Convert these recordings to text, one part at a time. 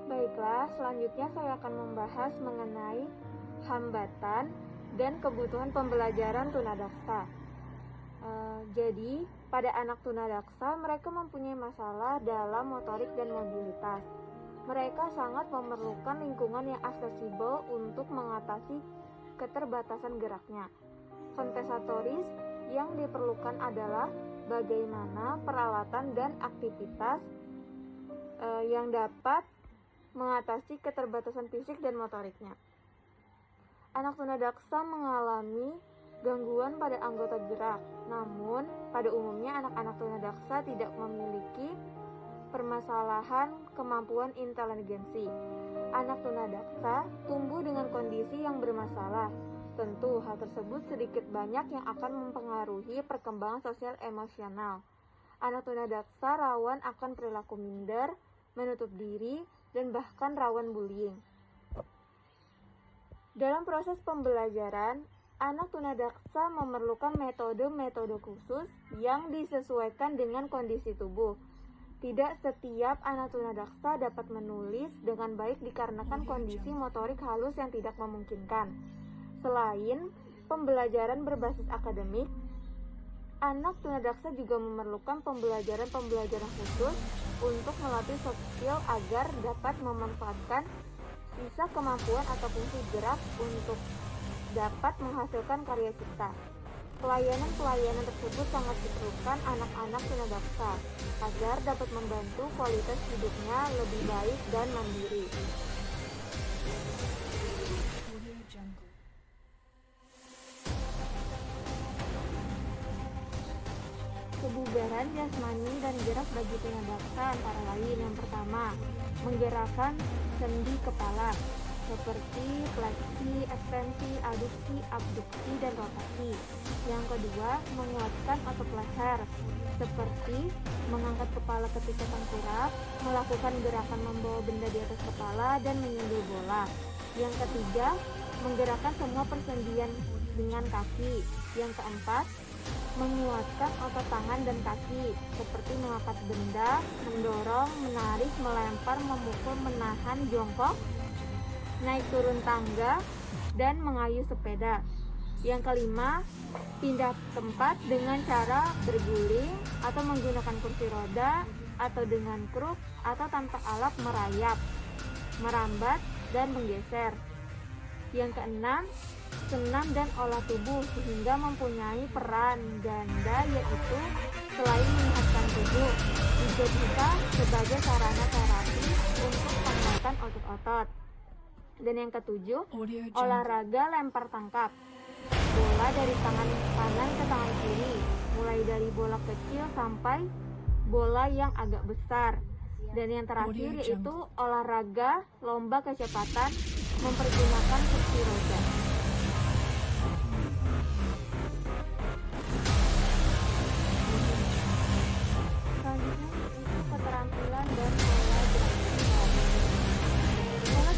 Baiklah, selanjutnya saya akan membahas mengenai hambatan dan kebutuhan pembelajaran tunadaksa. Jadi, pada anak tunadaksa, mereka mempunyai masalah dalam motorik dan mobilitas. Mereka sangat memerlukan lingkungan yang aksesibel untuk mengatasi keterbatasan geraknya. Kompensatoris yang diperlukan adalah bagaimana peralatan dan aktivitas yang dapat mengatasi keterbatasan fisik dan motoriknya. Anak tunadaksa mengalami gangguan pada anggota gerak, namun pada umumnya anak-anak tunadaksa tidak memiliki permasalahan kemampuan inteligensi. Anak tunadaksa tumbuh dengan kondisi yang bermasalah. Tentu hal tersebut sedikit banyak yang akan mempengaruhi perkembangan sosial emosional. Anak tunadaksa rawan akan perilaku minder, menutup diri, dan bahkan rawan bullying. Dalam proses pembelajaran, anak tunadaksa memerlukan metode-metode khusus yang disesuaikan dengan kondisi tubuh. Tidak setiap anak tunadaksa dapat menulis dengan baik dikarenakan kondisi motorik halus yang tidak memungkinkan. Selain pembelajaran berbasis akademik, anak tunadaksa juga memerlukan pembelajaran khusus untuk melatih soft skill agar dapat memanfaatkan sisa kemampuan atau fungsi gerak untuk dapat menghasilkan karya cipta. Pelayanan tersebut sangat diperlukan anak-anak tunadaksa agar dapat membantu kualitas hidupnya lebih baik dan mandiri. Kebugaran jasmani dan gerak bagi tunadaksa antara lain: yang pertama, menggerakkan sendi kepala seperti fleksi, ekstensi, aduksi, abduksi, dan rotasi. Yang kedua, menguatkan otot leher seperti mengangkat kepala ketika tengkurap, melakukan gerakan membawa benda di atas kepala, dan menyundul bola. Yang ketiga, menggerakkan semua persendian dengan kaki. Yang keempat, menguatkan otot tangan dan kaki seperti mengangkat benda, mendorong, menarik, melempar, memukul, menahan, jongkok, naik turun tangga, dan mengayuh sepeda. Yang kelima, pindah tempat dengan cara berguling atau menggunakan kursi roda atau dengan kruk atau tanpa alat merayap, merambat, dan menggeser. Yang keenam, senam dan olah tubuh sehingga mempunyai peran ganda, yaitu selain menyehatkan tubuh, juga bisa sebagai sarana terapi untuk penguatan otot-otot. Dan yang ketujuh, olahraga lempar tangkap bola dari tangan kanan ke tangan kiri, mulai dari bola kecil sampai bola yang agak besar. Dan yang terakhir yaitu olahraga lomba kecepatan mempergunakan kursi roda. Selanjutnya itu keterampilan dan pola gerak. Pola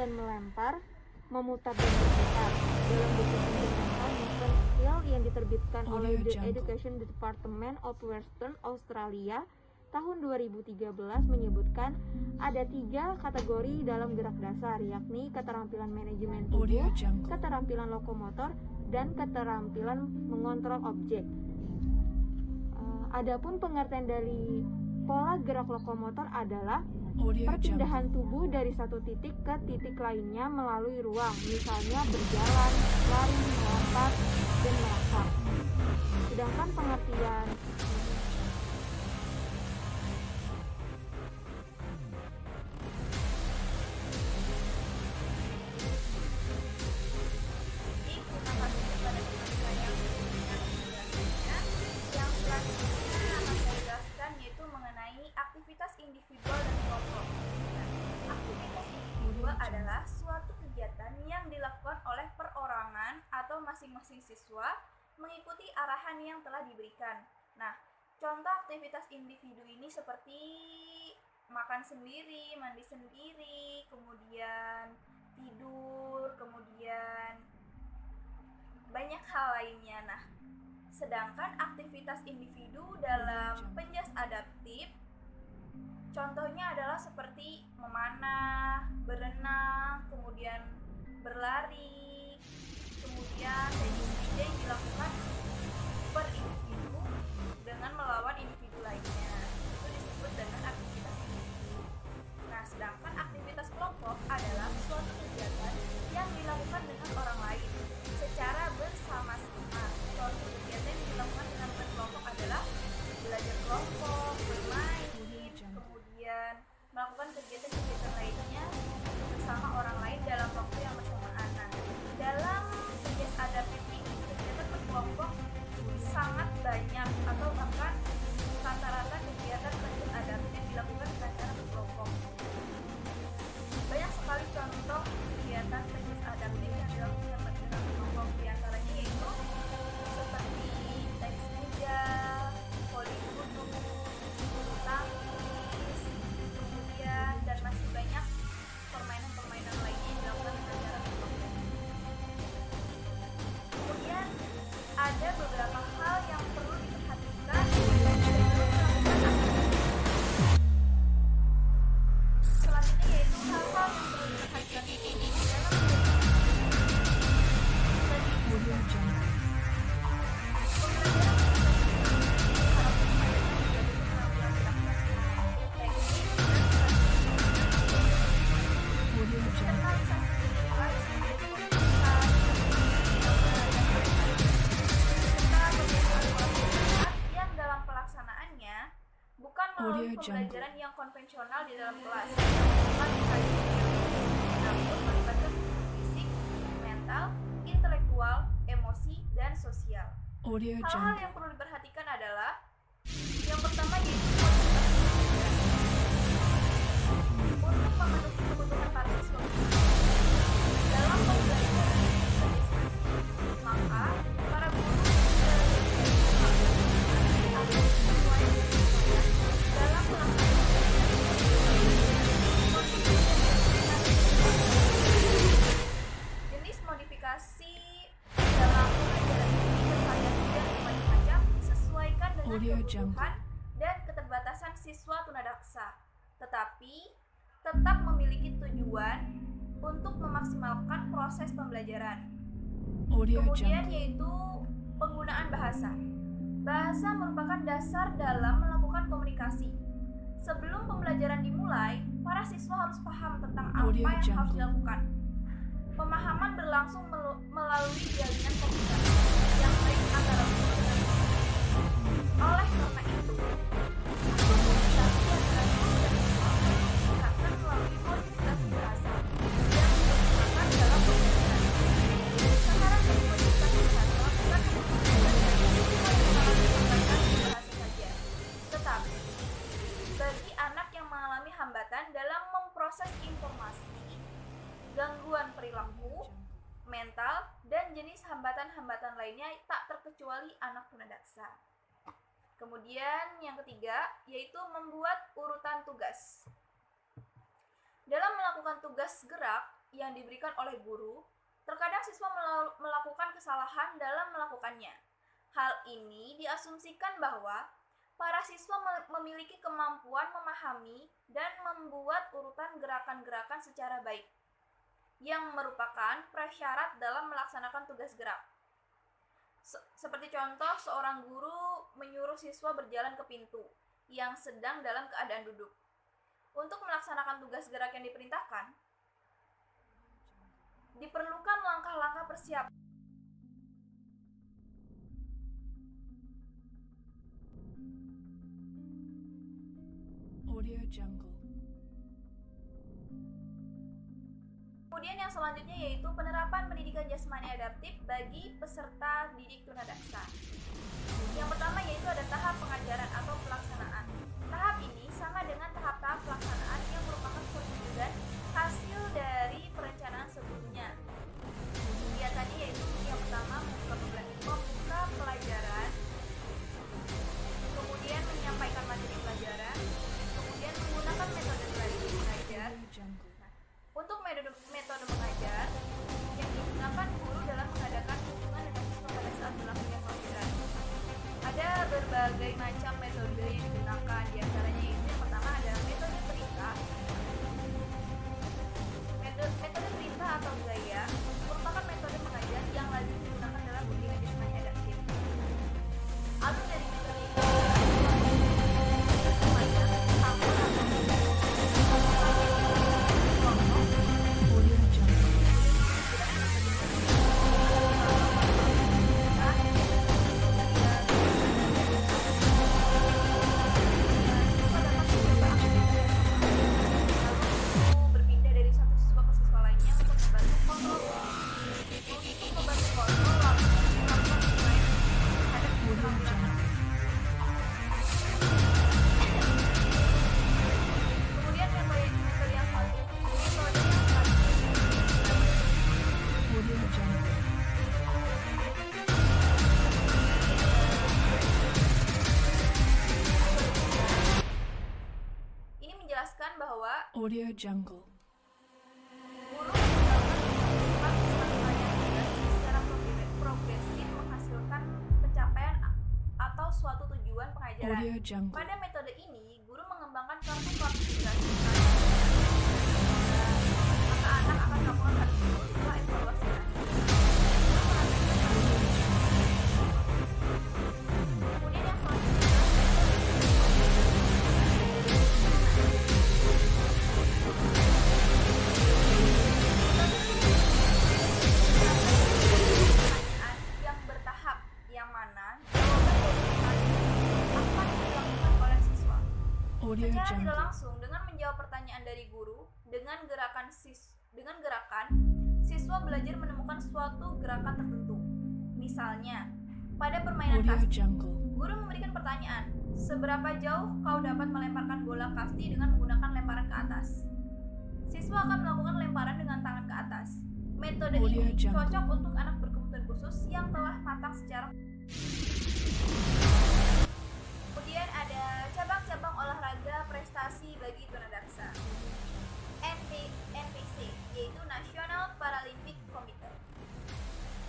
dan melempar, memutar dan berputar. Dalam buku fundamental movement skill yang diterbitkan oleh The Education Department of Western Australia tahun 2013 menyebutkan ada 3 kategori dalam gerak dasar, yakni keterampilan manajemen tubuh, keterampilan lokomotor, dan keterampilan mengontrol objek. Adapun pengertian dari pola gerak lokomotor adalah perpindahan tubuh dari satu titik ke titik lainnya melalui ruang, misalnya berjalan, lari, melompat, dan merangkak. Sedangkan pengertian aktivitas individual dan kelompok. Aktivitas individual adalah suatu kegiatan yang dilakukan oleh perorangan atau masing-masing siswa mengikuti arahan yang telah diberikan. Nah, contoh aktivitas individu ini seperti makan sendiri, mandi sendiri, kemudian tidur, kemudian banyak hal lainnya. Nah, sedangkan aktivitas individu dalam penjas adaptif contohnya adalah seperti memanah, berenang, kemudian berlari, kemudian dan dilakukan per individu dengan melawan individu lainnya. Itu disebut dengan aktivitas individu. Nah, sedangkan aktivitas kelompok adalah suatu kegiatan yang dilakukan dengan orang lain secara bersama-sama. Contoh kegiatan yang dilakukan dengan berkelompok adalah belajar kelompok, bermain, kemudian melakukan kegiatan-kegiatan lainnya bersama orang lain dalam waktu yang bersamaan. Nah, dalam penjas adaptif ini kegiatan berkelompok sangat banyak atau bahkan rata-rata kegiatan penjas adaptif dilakukan dengan cara berkelompok. Banyak sekali contoh kegiatan penjas adaptif yang dilakukan dengan berkelompok, di antaranya yaitu seperti tenis meja, voli duduk, tangkis, kemudian dan masih banyak permainan-permainan lainnya yang dilakukan dengan cara berkelompok. Kemudian ada beberapa hal yang perlu diperhatikan selanjutnya, yaitu hal-hal yang perlu diperhatikan yang dalam pelaksanaannya bukan melalui pembelajaran yang konvensional di dalam kelas, bukan namun melibatkan fisik, mental, intelektual, emosi, dan sosial. Hal-hal yang perlu diperhatikan adalah yang pertama yaitu untuk memenuhi kebutuhan para siswa dalam pembelajaran, maka para guru dalam jenis modifikasi dalam pembelajaran ini bervariasi dan bermacam-macam disesuaikan dengan kebutuhan dan keterbatasan siswa tunadaksa, tetapi tetap memiliki tujuan untuk memaksimalkan proses pembelajaran. Kemudian yaitu penggunaan bahasa. Bahasa merupakan dasar dalam melakukan komunikasi. Sebelum pembelajaran dimulai, para siswa harus paham tentang apa yang harus dilakukan. Pemahaman berlangsung melalui jalinan komunikasi yang baik antara guru dengan siswa. Oleh karena itu, komunikasi antara guru dan siswa ditingkatkan melalui modifikasi bahasa yang digunakan dalam pembelajaran. Sekarang dari modifikasi bahasa bukan pembelajaran yang siswa menggunakan bahasa saja, tetapi bagi anak yang mengalami hambatan dalam memproses informasi, gangguan perilaku, mental, dan jenis hambatan-hambatan lainnya tak terkecuali anak tunadaksa. Kemudian yang ketiga yaitu membuat urutan tugas. Dalam melakukan tugas gerak yang diberikan oleh guru, terkadang siswa melakukan kesalahan dalam melakukannya. Hal ini diasumsikan bahwa para siswa memiliki kemampuan memahami dan membuat urutan gerakan-gerakan secara baik, yang merupakan prasyarat dalam melaksanakan tugas gerak. Seperti contoh, seorang guru menyuruh siswa berjalan ke pintu yang sedang dalam keadaan duduk. Untuk melaksanakan tugas gerak yang diperintahkan, diperlukan langkah-langkah persiapan. Audio Jungle. Kemudian yang selanjutnya yaitu penerapan pendidikan jasmani adaptif bagi peserta didik tunadaksa. Yang pertama yaitu ada tahap pengajaran atau pelaksanaan. Tahap ini sama dengan tahap-tahap pelaksanaan yang merupakan perwujudan hasil dari perencanaan sebelumnya. Kegiatannya yaitu yang pertama membuka pelajaran, kemudian menyampaikan materi pelajaran, kemudian menggunakan metode belajar mengajar. Untuk metode mengajar yang digunakan guru dalam mengadakan hubungan dengan siswa pada saat melakukan pelajaran. Ada berbagai macam metode yang digunakan, diantaranya itu yang pertama ada metode perintah. Metode perintah atau gaya merupakan metode mengajar yang lazim digunakan dalam pendidikan jasmani adaptif. Alur dari metode ini Audio Jungle. Guru mengembangkan secara progresif menghasilkan pencapaian atau suatu tujuan pengajaran. Audio Jungle. Pada metode ini, guru mengembangkan kartu-kartu tugas. Maka anak akan melakukan hal itu setelah evaluasi. Kemudian yang selanjutnya yang bertahap, yang mana akan dilakukan oleh siswa. Secara tidak langsung dengan menjawab pertanyaan dari guru dengan gerakan siswa belajar menemukan suatu gerakan tertentu. Misalnya, pada permainan kasti, guru memberikan pertanyaan, seberapa jauh kau dapat melemparkan bola kasti dengan menggunakan lemparan ke atas? Siswa akan melakukan lemparan dengan tangan ke atas. Metode ini cocok untuk anak berkebutuhan khusus yang telah matang secara. Kemudian ada cabang-cabang olahraga prestasi bagi tunadaksa. NPC, yaitu National Paralympic Committee.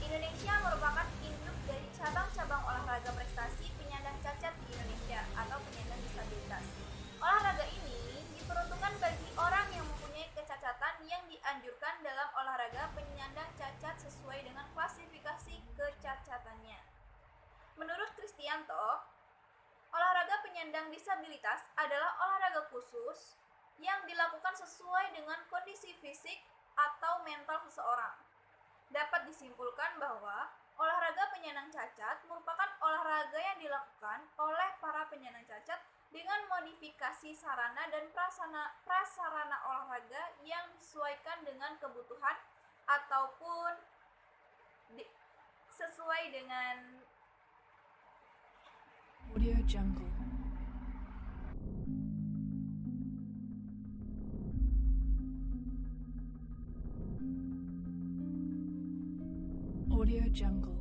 Indonesia merupakan induk dari cabang-cabang olahraga prestasi penyandang cacat di Indonesia atau penyandang disabilitas. Olahraga ini diperuntukkan bagi orang yang mempunyai kecacatan yang dianjurkan dalam olahraga penyandang cacat sesuai dengan klasifikasi kecacatannya. Menurut Kristianto, olahraga penyandang disabilitas adalah olahraga khusus yang dilakukan sesuai dengan kondisi fisik atau mental seseorang. Dapat disimpulkan bahwa olahraga penyandang cacat merupakan olahraga yang dilakukan oleh para penyandang cacat dengan modifikasi sarana dan prasarana olahraga yang disesuaikan dengan kebutuhan ataupun sesuai dengan Audio Jungle. Audio Jungle.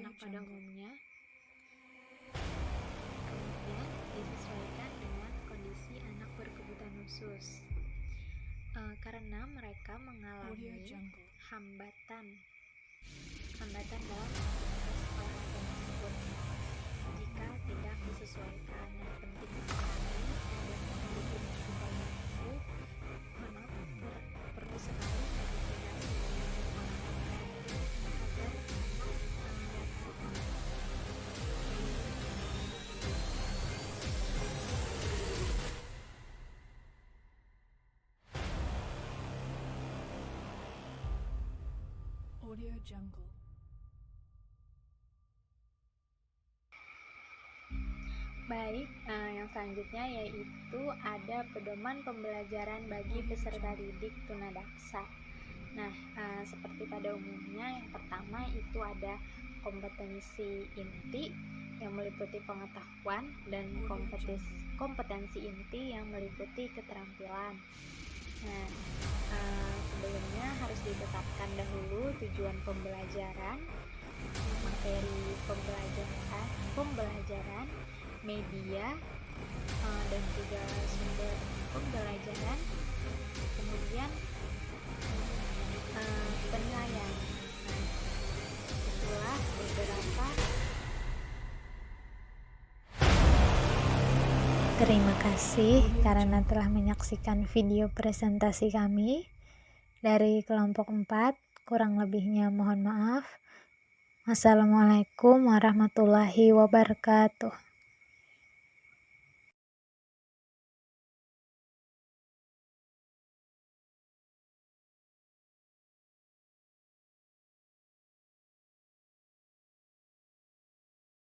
anak pada umumnya. Kemudian disesuaikan dengan kondisi anak berkebutuhan khusus. Karena mereka mengalami hambatan dalam aktivitas olahraga tersebut jika tidak disesuaikan. Nah, penting sekali agar mendukung itu, perlu sekali koordinasi dengan orang tua agar Audio Jungle. Baik, yang selanjutnya yaitu ada pedoman pembelajaran bagi peserta didik tunadaksa. Nah, seperti pada umumnya, yang pertama itu ada kompetensi inti yang meliputi pengetahuan dan kompetensi inti yang meliputi keterampilan. Nah, sebelumnya harus ditetapkan dahulu tujuan pembelajaran, materi pembelajaran, media, dan juga sumber pembelajaran, kemudian penilaian. Nah, itulah beberapa. Terima kasih karena telah menyaksikan video presentasi kami dari kelompok 4. Kurang lebihnya mohon maaf. Wassalamualaikum warahmatullahi wabarakatuh.